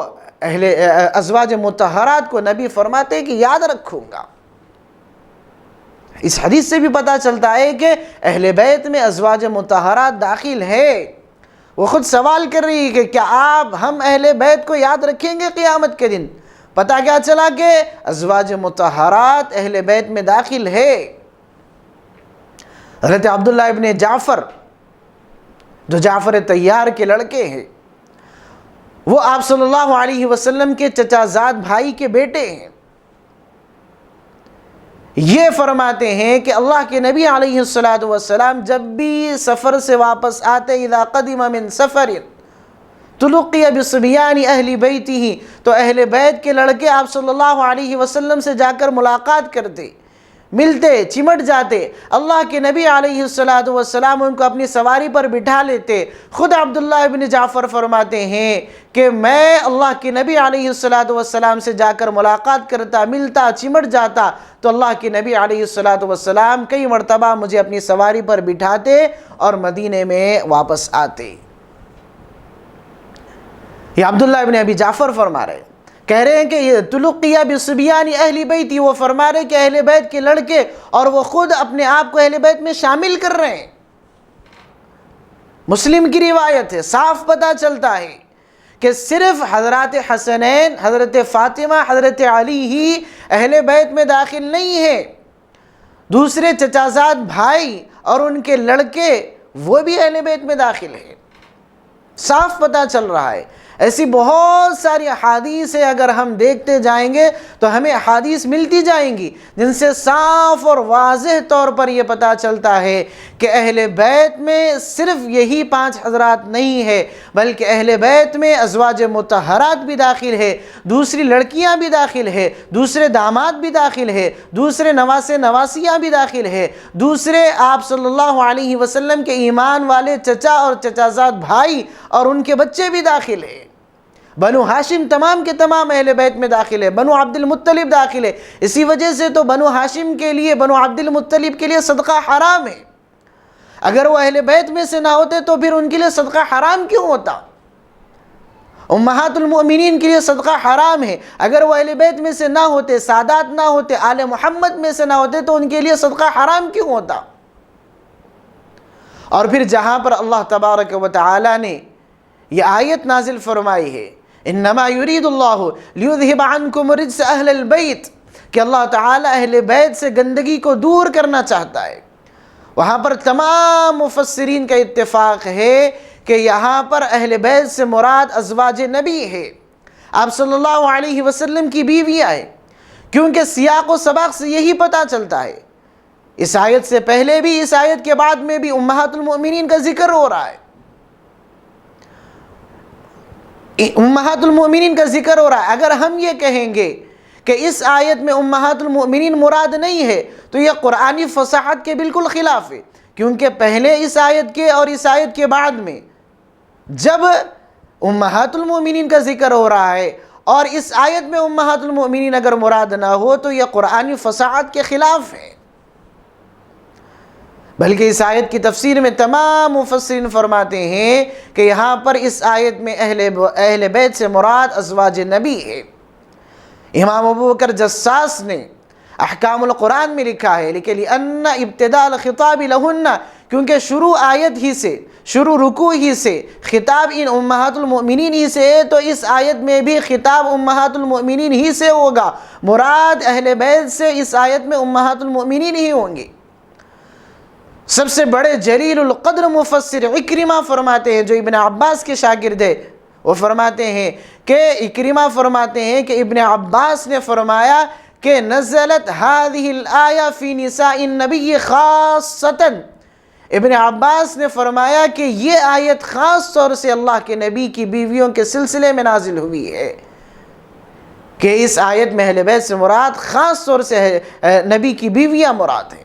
ازواج مطہرات کو، نبی فرماتے کہ یاد رکھوں گا۔ اس حدیث سے بھی پتہ چلتا ہے کہ اہل بیت میں ازواج مطہرات داخل ہے۔ وہ خود سوال کر رہی ہے کہ کیا آپ ہم اہل بیت کو یاد رکھیں گے قیامت کے دن؟ پتہ کیا چلا کہ ازواج مطہرات اہل بیت میں داخل ہے۔ حضرت عبداللہ ابن جعفر، جو جعفر طیار کے لڑکے ہیں، وہ آپ صلی اللہ علیہ وسلم کے چچا زاد بھائی کے بیٹے ہیں۔ یہ فرماتے ہیں کہ اللہ کے نبی علیہ السلام جب بھی سفر سے واپس آتے، اذا قدم من سفر تلقی بصبیان اہل بیتہ، تو اہل بیت کے لڑکے آپ صلی اللہ علیہ وسلم سے جا کر ملاقات کرتے، ملتے، چمٹ جاتے۔ اللہ کے نبی علیہ السلام ان کو اپنی سواری پر بٹھا لیتے۔ خود عبداللہ ابن جعفر فرماتے ہیں کہ میں اللہ کے نبی علیہ السلام سے جا کر ملاقات کرتا، ملتا، چمٹ جاتا، تو اللہ کے نبی علیہ السلام کئی مرتبہ مجھے اپنی سواری پر بٹھاتے اور مدینے میں واپس آتے۔ یہ عبداللہ ابن ابی جعفر فرما رہے ہیں، کہہ رہے ہیں کہ یہ تلقیہ بصبیان اہل بیتی، وہ فرما رہے کہ اہل بیت کے لڑکے، اور وہ خود اپنے آپ کو اہل بیت میں شامل کر رہے ہیں۔ مسلم کی روایت ہے، صاف پتہ چلتا ہے کہ صرف حضرات حسنین، حضرت فاطمہ، حضرت علی ہی اہل بیت میں داخل نہیں ہے، دوسرے چچازاد بھائی اور ان کے لڑکے وہ بھی اہل بیت میں داخل ہیں۔ صاف پتہ چل رہا ہے۔ ایسی بہت ساری احادیث ہیں، اگر ہم دیکھتے جائیں گے تو ہمیں احادیث ملتی جائیں گی جن سے صاف اور واضح طور پر یہ پتہ چلتا ہے کہ اہل بیت میں صرف یہی 5 حضرات نہیں ہے، بلکہ اہل بیت میں ازواج مطہرات بھی داخل ہے، دوسری لڑکیاں بھی داخل ہے، دوسرے داماد بھی داخل ہے، دوسرے نواسے نواسیاں بھی داخل ہے، دوسرے آپ صلی اللہ علیہ وسلم کے ایمان والے چچا اور چچازاد بھائی اور ان کے بچے بھی داخل ہیں۔ بنو ہاشم تمام کے تمام اہل بیت میں داخل ہے، بنو عبد المطلب داخل ہے۔ اسی وجہ سے تو بنو ہاشم کے لیے، بنو عبد المطلب کے لیے صدقہ حرام ہے۔ اگر وہ اہل بیت میں سے نہ ہوتے تو پھر ان کے لیے صدقہ حرام کیوں ہوتا؟ امہات المؤمنین کے لیے صدقہ حرام ہے، اگر وہ اہل بیت میں سے نہ ہوتے، سادات نہ ہوتے، آل محمد میں سے نہ ہوتے تو ان کے لیے صدقہ حرام کیوں ہوتا؟ اور پھر جہاں پر اللہ تبارک و تعالی نے یہ آیت نازل فرمائی ہے، انما یرید اللہ لیذہب عنکم رجس اہل البیت، کہ اللہ تعالی اہل بیت سے گندگی کو دور کرنا چاہتا ہے، وہاں پر تمام مفسرین کا اتفاق ہے کہ یہاں پر اہل بیت سے مراد ازواج نبی ہے، آپ صلی اللہ علیہ وسلم کی بیویاں ہیں، کیونکہ سیاق و سباق سے یہی پتہ چلتا ہے۔ اس آیت سے پہلے بھی، اس آیت کے بعد میں بھی امہات المؤمنین کا ذکر ہو رہا ہے۔ امہات المؤمنین کا ذکر ہو رہا ہے. اگر ہم یہ کہیں گے کہ اس آیت میں امہات المؤمنین مراد نہیں ہے تو یہ قرآنی فصاحت کے بالکل خلاف ہے، کیونکہ پہلے اس آیت کے اور اس آیت کے بعد میں جب امہات المؤمنین کا ذکر ہو رہا ہے اور اس آیت میں امہات المؤمنین اگر مراد نہ ہو تو یہ قرآنی فصاحت کے خلاف ہے. بلکہ اس آیت کی تفسیر میں تمام مفسرین فرماتے ہیں کہ یہاں پر اس آیت میں اہل بیت سے مراد ازواج نبی ہے. امام ابو بکر جساس نے احکام القرآن میں لکھا ہے لیکن لِأَنَّ ابتداء الخطاب لَهُنَّ، کیونکہ شروع آیت ہی سے، شروع رکوع ہی سے خطاب ان امہات المؤمنین ہی سے ہے، تو اس آیت میں بھی خطاب امہات المؤمنین ہی سے ہوگا. مراد اہل بیت سے اس آیت میں امہات المؤمنین ہی ہوں گے. سب سے بڑے جلیل القدر مفسر اکرمہ فرماتے ہیں، جو ابن عباس کے شاگرد ہے، وہ فرماتے ہیں کہ اکرمہ فرماتے ہیں کہ ابن عباس نے فرمایا کہ نزلت هذه الآیہ فی نساء النبی خاصتا. ابن عباس نے فرمایا کہ یہ آیت خاص طور سے اللہ کے نبی کی بیویوں کے سلسلے میں نازل ہوئی ہے، کہ اس آیت میں اہل بیت سے مراد خاص طور سے نبی کی بیویاں مراد ہیں.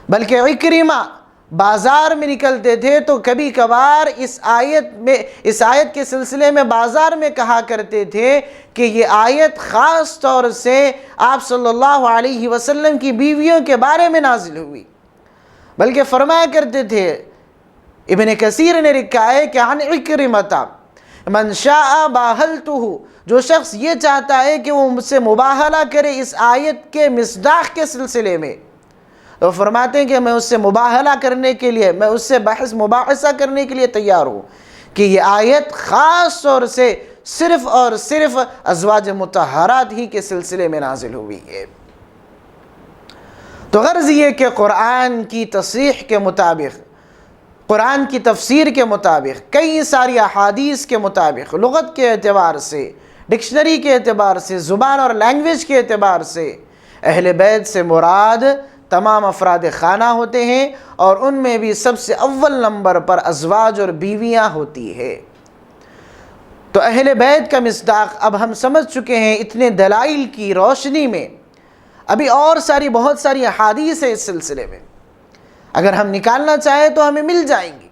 بلکہ اکرمہ بازار میں نکلتے تھے تو کبھی کبھار اس آیت کے سلسلے میں بازار میں کہا کرتے تھے کہ یہ آیت خاص طور سے آپ صلی اللہ علیہ وسلم کی بیویوں کے بارے میں نازل ہوئی. بلکہ فرمایا کرتے تھے، ابن کثیر نے لکھا ہے کہ عن اکرمہ من شاء باہلتہ، جو شخص یہ چاہتا ہے کہ وہ مجھ سے مباہلہ کرے اس آیت کے مصداق کے سلسلے میں، تو فرماتے ہیں کہ میں اس سے مباہلہ کرنے کے لیے، میں اس سے بحث مباحثہ کرنے کے لیے تیار ہوں کہ یہ آیت خاص طور سے صرف اور صرف ازواج مطہرات ہی کے سلسلے میں نازل ہوئی ہے. تو غرض یہ کہ قرآن کی تصریح کے مطابق، قرآن کی تفسیر کے مطابق، کئی ساری احادیث کے مطابق، لغت کے اعتبار سے، ڈکشنری کے اعتبار سے، زبان اور لینگویج کے اعتبار سے اہل بیت سے مراد تمام افراد خانہ ہوتے ہیں، اور ان میں بھی سب سے اول نمبر پر ازواج اور بیویاں ہوتی ہے. تو اہل بیت کا مصداق اب ہم سمجھ چکے ہیں. اتنے دلائل کی روشنی میں ابھی اور بہت ساری احادیث ہیں اس سلسلے میں، اگر ہم نکالنا چاہیں تو ہمیں مل جائیں گی.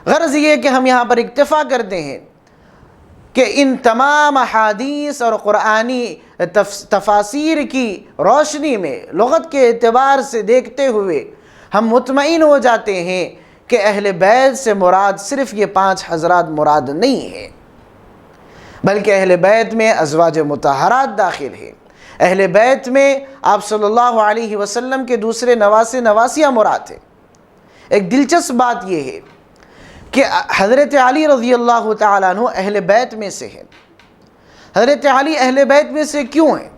غرض یہ کہ ہم یہاں پر اکتفا کرتے ہیں کہ ان تمام احادیث اور قرآنی تفاسیر کی روشنی میں لغت کے اعتبار سے دیکھتے ہوئے ہم مطمئن ہو جاتے ہیں کہ اہل بیت سے مراد صرف یہ 5 حضرات مراد نہیں ہے، بلکہ اہل بیت میں ازواج مطہرات داخل ہیں. اہل بیت میں آپ صلی اللہ علیہ وسلم کے دوسرے نواسیاں مراد ہیں. ایک دلچسپ بات یہ ہے کہ حضرت علی رضی اللہ تعالیٰ عنہ اہل بیت میں سے ہیں. حضرت علی اہل بیت میں سے کیوں ہیں؟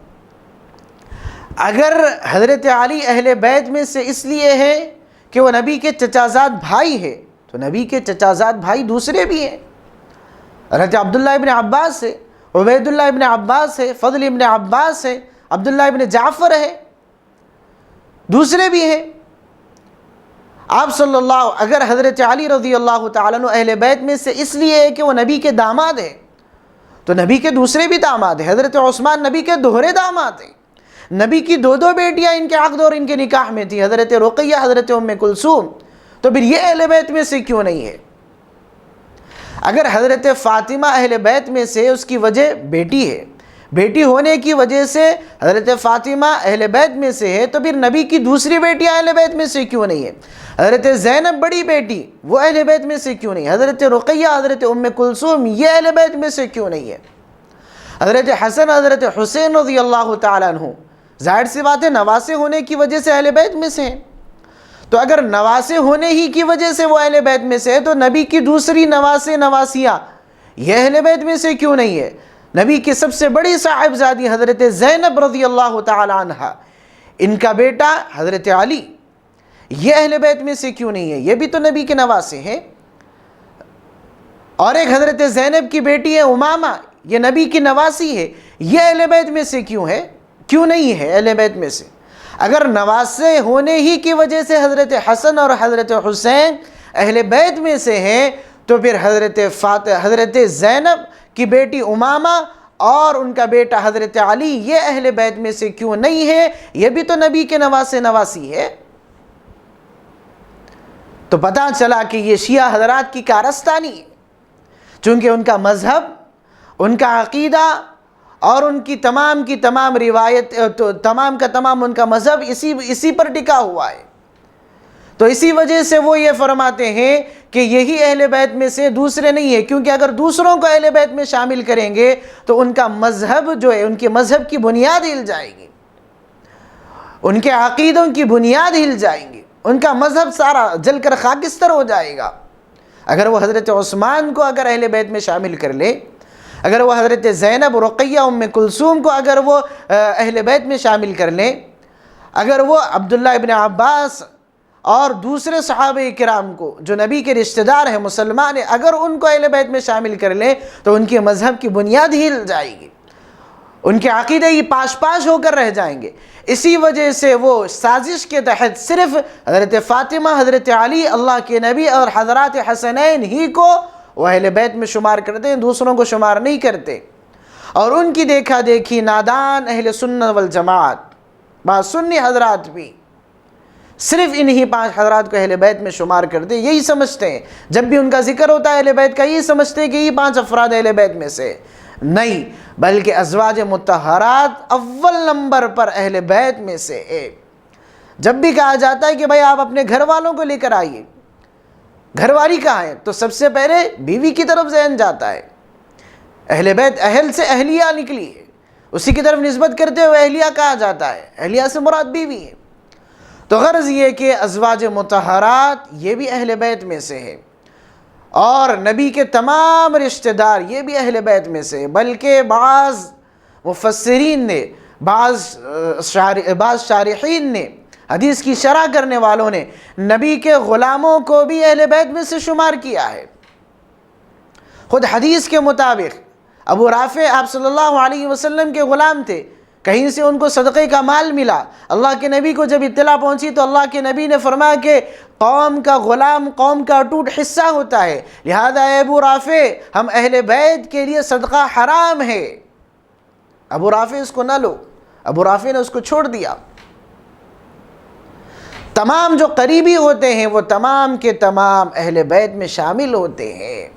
اگر حضرت علی اہل بیت میں سے اس لیے ہے کہ وہ نبی کے چچازاد بھائی ہے، تو نبی کے چچازاد بھائی دوسرے بھی ہیں. حضرت عبداللہ ابن عباس ہے، عبید اللہ ابن عباس ہے، فضل ابن عباس ہے، عبداللہ ابن جعفر ہے، دوسرے بھی ہیں. آپ اگر حضرت علی رضی اللہ تعالیٰ عنہ اہل بیت میں سے اس لیے ہے کہ وہ نبی کے داماد ہیں، تو نبی کے دوسرے بھی داماد ہیں. حضرت عثمان نبی کے دوہرے داماد ہیں. نبی کی 2 بیٹیاں ان کے عقد اور ان کے نکاح میں تھی، حضرت رقیہ، حضرت ام کلثوم. تو پھر یہ اہل بیت میں سے کیوں نہیں ہے؟ اگر حضرت فاطمہ اہل بیت میں سے، اس کی وجہ بیٹی ہے، بیٹی ہونے کی وجہ سے حضرت فاطمہ اہل بیت میں سے ہے، تو پھر نبی کی دوسری بیٹیاں اہل بیت میں سے کیوں نہیں ہے؟ حضرت زینب بڑی بیٹی، وہ اہل بیت میں سے کیوں نہیں؟ حضرت رقیہ، حضرت ام کلثوم، یہ اہل بیت میں سے کیوں نہیں ہے؟ حضرت حسن، حضرت حسین رضی اللہ تعالیٰ عنہ، ظاہر سی بات ہے نواسے ہونے کی وجہ سے اہل بیت میں سے ہیں. تو اگر نواسے ہونے ہی کی وجہ سے وہ اہل بیت میں سے ہے، تو نبی کی دوسری نواسیاں یہ اہل بیت میں سے کیوں نہیں ہے؟ نبی کی سب سے بڑی صاحبزادی حضرت زینب رضی اللہ تعالی عنہ، ان کا بیٹا حضرت علی، یہ اہل بیت میں سے کیوں نہیں ہے؟ یہ بھی تو نبی کے نواسے ہیں. اور ایک حضرت زینب کی بیٹی ہے امامہ، یہ نبی کی نواسی ہے، یہ اہل بیت میں سے کیوں نہیں ہے اہل بیت میں سے؟ اگر نواسے ہونے ہی کی وجہ سے حضرت حسن اور حضرت حسین اہل بیت میں سے ہیں، تو پھر حضرت زینب کی بیٹی امامہ اور ان کا بیٹا حضرت علی یہ اہل بیت میں سے کیوں نہیں ہے؟ یہ بھی تو نبی کے نواسے نواسی ہے۔ تو پتہ چلا کہ یہ شیعہ حضرات کی کارستانی ہے، چونکہ ان کا مذہب، ان کا عقیدہ اور ان کی تمام روایت، تمام کا تمام ان کا مذہب اسی پر ٹکا ہوا ہے۔ تو اسی وجہ سے وہ یہ فرماتے ہیں کہ یہی اہل بیت میں سے دوسرے نہیں ہے، کیونکہ اگر دوسروں کو اہل بیت میں شامل کریں گے تو ان کا مذہب جو ہے، ان کے مذہب کی بنیاد ہل جائے گی، ان کے عقیدوں کی بنیاد ہل جائیں گی، ان کا مذہب سارا جل کر خاکستر ہو جائے گا۔ اگر وہ حضرت عثمان کو اگر اہل بیت میں شامل کر لے، اگر وہ حضرت زینب، رقیہ، ام کلثوم کو اگر وہ اہل بیت میں شامل کر لیں، اگر وہ عبداللہ ابن عباس اور دوسرے صحابہ کرام کو جو نبی کے رشتہ دار ہیں، مسلمان ہیں، اگر ان کو اہل بیت میں شامل کر لیں تو ان کے مذہب کی بنیاد ہل جائے گی، ان کے عقیدے ہی پاش ہو کر رہ جائیں گے۔ اسی وجہ سے وہ سازش کے تحت صرف حضرت فاطمہ، حضرت علی، اللہ کے نبی اور حضرات حسنین ہی کو وہ اہل بیت میں شمار کرتے ہیں، دوسروں کو شمار نہیں کرتے۔ اور ان کی دیکھا دیکھی نادان اہل سنت والجماعت، بعض سنی حضرات بھی صرف انہی 5 حضرات کو اہل بیت میں شمار کرتے، یہی سمجھتے ہیں جب بھی ان کا ذکر ہوتا ہے اہل بیت کا، یہی سمجھتے ہیں کہ یہ 5 افراد اہل بیت میں سے نہیں، بلکہ ازواج مطہرات اول نمبر پر اہل بیت میں سے ہے۔ جب بھی کہا جاتا ہے کہ بھائی آپ اپنے گھر والوں کو لے کر آئیے، گھر والی کہاں ہے، تو سب سے پہلے بیوی کی طرف ذہن جاتا ہے۔ اہل بیت، اہل سے اہلیہ نکلی ہے، اسی کی طرف نسبت کرتے ہوئے اہلیہ کہا جاتا ہے، اہلیہ سے مراد بیوی ہے۔ تو غرض یہ کہ ازواج مطہرات یہ بھی اہل بیت میں سے ہے، اور نبی کے تمام رشتہ دار یہ بھی اہل بیت میں سے، بلکہ بعض مفسرین نے، بعض شارحین نے، حدیث کی شرح کرنے والوں نے نبی کے غلاموں کو بھی اہل بیت میں سے شمار کیا ہے۔ خود حدیث کے مطابق ابو رافع آپ صلی اللہ علیہ وسلم کے غلام تھے، کہیں سے ان کو صدقے کا مال ملا، اللہ کے نبی کو جب اطلاع پہنچی تو اللہ کے نبی نے فرمایا کہ قوم کا غلام قوم کا اٹوٹ حصہ ہوتا ہے، لہذا اے ابو رافع ہم اہل بیت کے لیے صدقہ حرام ہے، ابو رافع اس کو نہ لو۔ ابو رافع نے اس کو چھوڑ دیا۔ تمام جو قریبی ہوتے ہیں وہ تمام کے تمام اہل بیت میں شامل ہوتے ہیں۔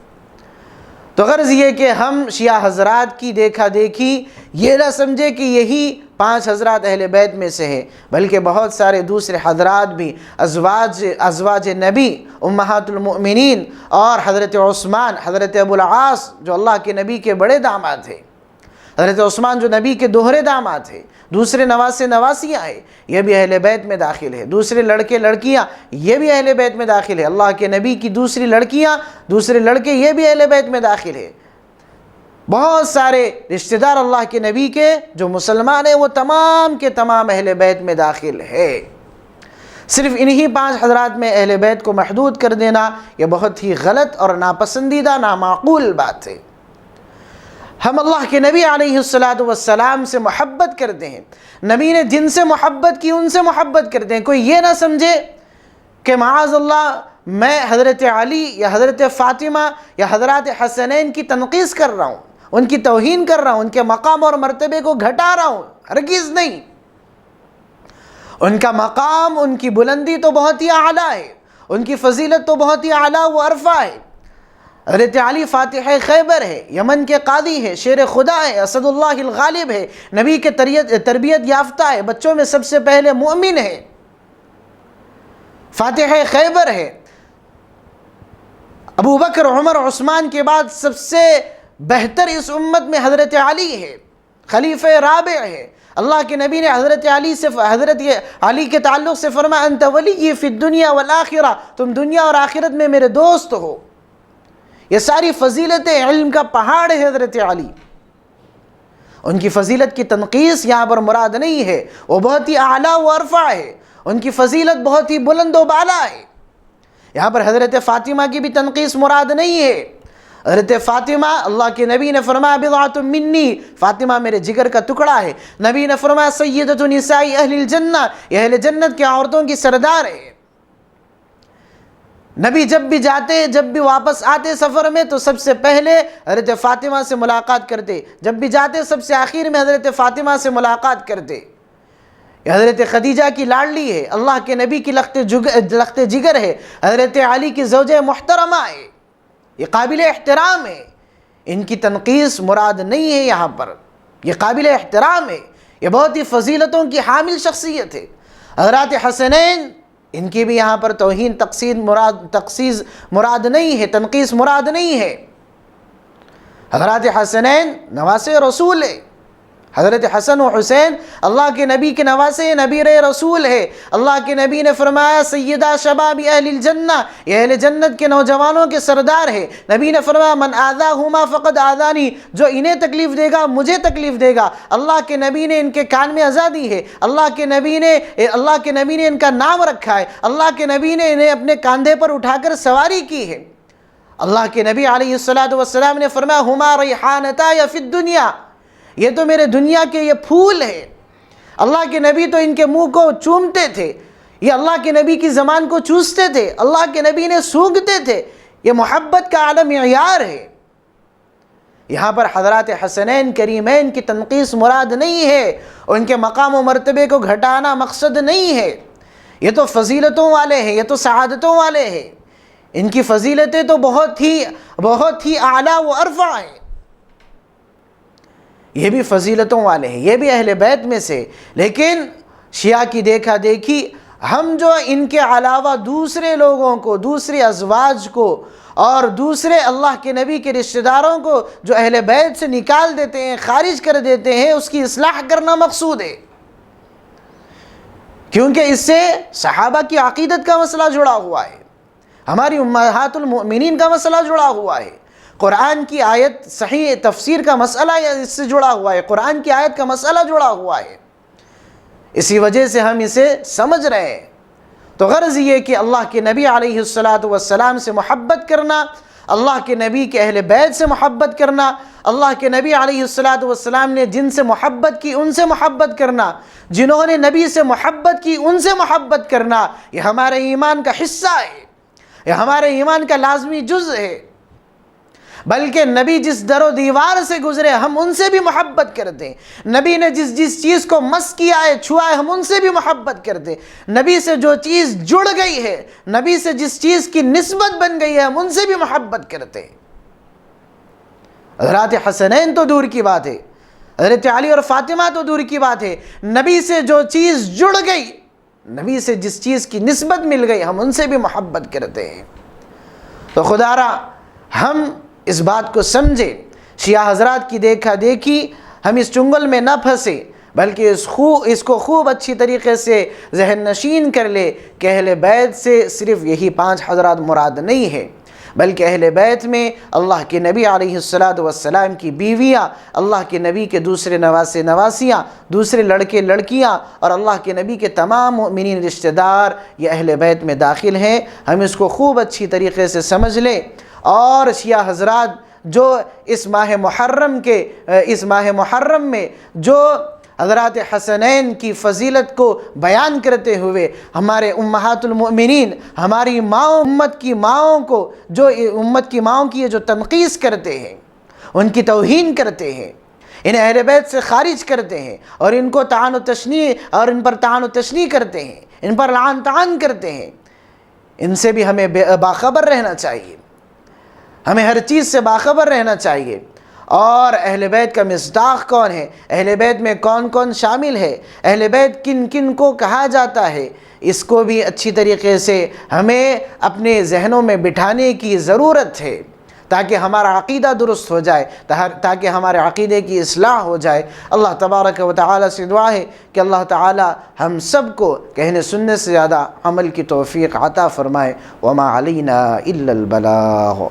تو غرض یہ کہ ہم شیعہ حضرات کی دیکھا دیکھی یہ نہ سمجھے کہ یہی 5 حضرات اہل بیت میں سے ہیں، بلکہ بہت سارے دوسرے حضرات بھی، ازواج نبی، امہات المؤمنین، اور حضرت عثمان، حضرت ابو العاص جو اللہ کے نبی کے بڑے داماد ہیں، حضرت عثمان جو نبی کے دوہرے داماد ہیں، دوسرے نواسے نواسیاں ہیں، یہ بھی اہل بیت میں داخل ہے، دوسرے لڑکے لڑکیاں یہ بھی اہل بیت میں داخل ہے، اللہ کے نبی کی دوسری لڑکیاں، دوسرے لڑکے یہ بھی اہل بیت میں داخل ہے۔ بہت سارے رشتہ دار اللہ کے نبی کے جو مسلمان ہیں وہ تمام کے تمام اہل بیت میں داخل ہے۔ صرف انہی 5 حضرات میں اہل بیت کو محدود کر دینا یہ بہت ہی غلط اور ناپسندیدہ، نامعقول بات ہے۔ ہم اللہ کے نبی علیہ السلام سے محبت کرتے ہیں، نبی نے جن سے محبت کی ان سے محبت کرتے ہیں۔ کوئی یہ نہ سمجھے کہ معاذ اللہ میں حضرت علی یا حضرت فاطمہ یا حضرات حسنین کی تنقیص کر رہا ہوں، ان کی توہین کر رہا ہوں، ان کے مقام اور مرتبے کو گھٹا رہا ہوں، ہرگز نہیں۔ ان کا مقام، ان کی بلندی تو بہت ہی اعلیٰ ہے، ان کی فضیلت تو بہت ہی اعلیٰ و عرفہ ہے۔ حضرت علی فاتح خیبر ہے، یمن کے قاضی ہے، شیر خدا ہے، اسد اللہ الغالب ہے، نبی کے تربیت یافتہ ہے، بچوں میں سب سے پہلے مومن ہے، فاتح خیبر ہے۔ ابو بکر، عمر، عثمان کے بعد سب سے بہتر اس امت میں حضرت علی ہے، خلیفہ رابع ہے۔ اللہ کے نبی نے حضرت علی کے تعلق سے فرمایا انت ولی فی الدنیا والآخرہ، تم دنیا اور آخرت میں میرے دوست ہو۔ یہ ساری فضیلتیں، علم کا پہاڑ ہے حضرت علی، ان کی فضیلت کی تنقیص یہاں پر مراد نہیں ہے، وہ بہت ہی اعلیٰ و عرفہ ہے، ان کی فضیلت بہت ہی بلند و بالا ہے۔ یہاں پر حضرت فاطمہ کی بھی تنقیص مراد نہیں ہے۔ حضرت فاطمہ، اللہ کے نبی نے فرمایا بضعۃ منی، فاطمہ میرے جگر کا ٹکڑا ہے۔ نبی نے فرمایا سیدۃ نساء اہل الجنہ، یہ اہل جنت کی عورتوں کی سردار ہے۔ نبی جب بھی جاتے، جب بھی واپس آتے سفر میں تو سب سے پہلے حضرت فاطمہ سے ملاقات کرتے، جب بھی جاتے سب سے آخر میں حضرت فاطمہ سے ملاقات کرتے۔ یہ حضرت خدیجہ کی لاڈلی ہے، اللہ کے نبی کی لخت جگر ہے، حضرت علی کی زوجہ محترمہ ہے، یہ قابل احترام ہے، ان کی تنقیص مراد نہیں ہے یہاں پر، یہ قابل احترام ہے، یہ بہت ہی فضیلتوں کی حامل شخصیت ہے۔ حضرات حسنین، ان کی بھی یہاں پر توہین تخصیص مراد نہیں ہے، تنقیص مراد نہیں ہے۔ حضرات حسنین نواسے رسول ہے، حضرت حسن و حسین اللہ کے نبی کے نواسے نبی رسول ہے۔ اللہ کے نبی نے فرمایا سیدہ شباب اہل الجنہ، یہ اہل جنت کے نوجوانوں کے سردار ہے۔ نبی نے فرمایا من آذاہما فقد آذانی، جو انہیں تکلیف دے گا مجھے تکلیف دے گا۔ اللہ کے نبی نے ان کے کان میں اذا دی ہے، اللہ کے نبی نے ان کا نام رکھا ہے، اللہ کے نبی نے انہیں اپنے کاندھے پر اٹھا کر سواری کی ہے۔ اللہ کے نبی علیہ السلام نے فرمایا ہما ریحانتا فی الدنیا، یہ تو میرے دنیا کے یہ پھول ہیں۔ اللہ کے نبی تو ان کے منہ کو چومتے تھے، یہ اللہ کے نبی کی زبان کو چوستے تھے، اللہ کے نبی نے سونگھتے تھے، یہ محبت کا اعلیٰ معیار ہے۔ یہاں پر حضرات حسنین کریمین کی تنقیص مراد نہیں ہے، ان کے مقام و مرتبے کو گھٹانا مقصد نہیں ہے، یہ تو فضیلتوں والے ہیں، یہ تو سعادتوں والے ہیں، ان کی فضیلتیں تو بہت ہی اعلیٰ و ارفع ہیں، یہ بھی فضیلتوں والے ہیں، یہ بھی اہل بیت میں سے۔ لیکن شیعہ کی دیکھا دیکھی، ہم جو ان کے علاوہ دوسرے لوگوں کو، دوسرے ازواج کو اور دوسرے اللہ کے نبی کے رشتہ داروں کو جو اہل بیت سے نکال دیتے ہیں، خارج کر دیتے ہیں، اس کی اصلاح کرنا مقصود ہے، کیونکہ اس سے صحابہ کی عقیدت کا مسئلہ جڑا ہوا ہے، ہماری امہات المؤمنین کا مسئلہ جڑا ہوا ہے، قرآن کی آیت صحیح تفسیر کا مسئلہ اس سے جڑا ہوا ہے، قرآن کی آیت کا مسئلہ جڑا ہوا ہے، اسی وجہ سے ہم اسے سمجھ رہے ہیں۔ تو غرض یہ کہ اللہ کے نبی علیہ السلام سے محبت کرنا، اللہ کے نبی کے اہل بیت سے محبت کرنا، اللہ کے نبی علیہ السلام نے جن سے محبت کی ان سے محبت کرنا، جنہوں نے نبی سے محبت کی ان سے محبت کرنا، یہ ہمارے ایمان کا حصہ ہے، یہ ہمارے ایمان کا لازمی جز ہے۔ بلکہ نبی جس در و دیوار سے گزرے ہم ان سے بھی محبت کرتے ہیں، نبی نے جس چیز کو مس کیا ہے، چھوا ہے، ہم ان سے بھی محبت کرتے ہیں، نبی سے جو چیز جڑ گئی ہے، نبی سے جس چیز کی نسبت بن گئی ہے، ہم ان سے بھی محبت کرتے ہیں۔ حضرات حسنین تو دور کی بات ہے، حضرت علی اور فاطمہ تو دور کی بات ہے، نبی سے جو چیز جڑ گئی، نبی سے جس چیز کی نسبت مل گئی، ہم ان سے بھی محبت کرتے ہیں۔ تو خدا را ہم اس بات کو سمجھے، شیعہ حضرات کی دیکھا دیکھی ہم اس چنگل میں نہ پھنسے، بلکہ اس کو خوب اچھی طریقے سے ذہن نشین کر لے کہ اہل بیت سے صرف یہی 5 حضرات مراد نہیں ہے، بلکہ اہل بیت میں اللہ کے نبی علیہ السلام کی بیویاں، اللہ کے نبی کے دوسرے نواسے نواسیاں، دوسرے لڑکے لڑکیاں اور اللہ کے نبی کے تمام مؤمنین رشتہ دار یہ اہل بیت میں داخل ہیں۔ ہم اس کو خوب اچھی طریقے سے سمجھ لیں، اور شیعہ حضرات جو اس ماہ محرم میں جو حضرات حسنین کی فضیلت کو بیان کرتے ہوئے ہمارے امہات المؤمنین، ہماری امت کی ماؤں کو، جو امت کی ماؤں کی جو تنقیص کرتے ہیں، ان کی توہین کرتے ہیں، انہیں اہل بیت سے خارج کرتے ہیں اور ان کو طعن و تشنیع اور ان پر طعن و تشنیع کرتے ہیں، ان پر لعن طعن کرتے ہیں، ان سے بھی ہمیں باخبر رہنا چاہیے، ہمیں ہر چیز سے باخبر رہنا چاہیے۔ اور اہل بیت کا مصداق کون ہے، اہل بیت میں کون کون شامل ہے، اہل بیت کن کن کو کہا جاتا ہے، اس کو بھی اچھی طریقے سے ہمیں اپنے ذہنوں میں بٹھانے کی ضرورت ہے، تاکہ ہمارا عقیدہ درست ہو جائے، تاکہ ہمارے عقیدے کی اصلاح ہو جائے۔ اللہ تبارک و تعالی سے دعا ہے کہ اللہ تعالی ہم سب کو کہنے سننے سے زیادہ عمل کی توفیق عطا فرمائے۔ وما علینا الا البلاغ۔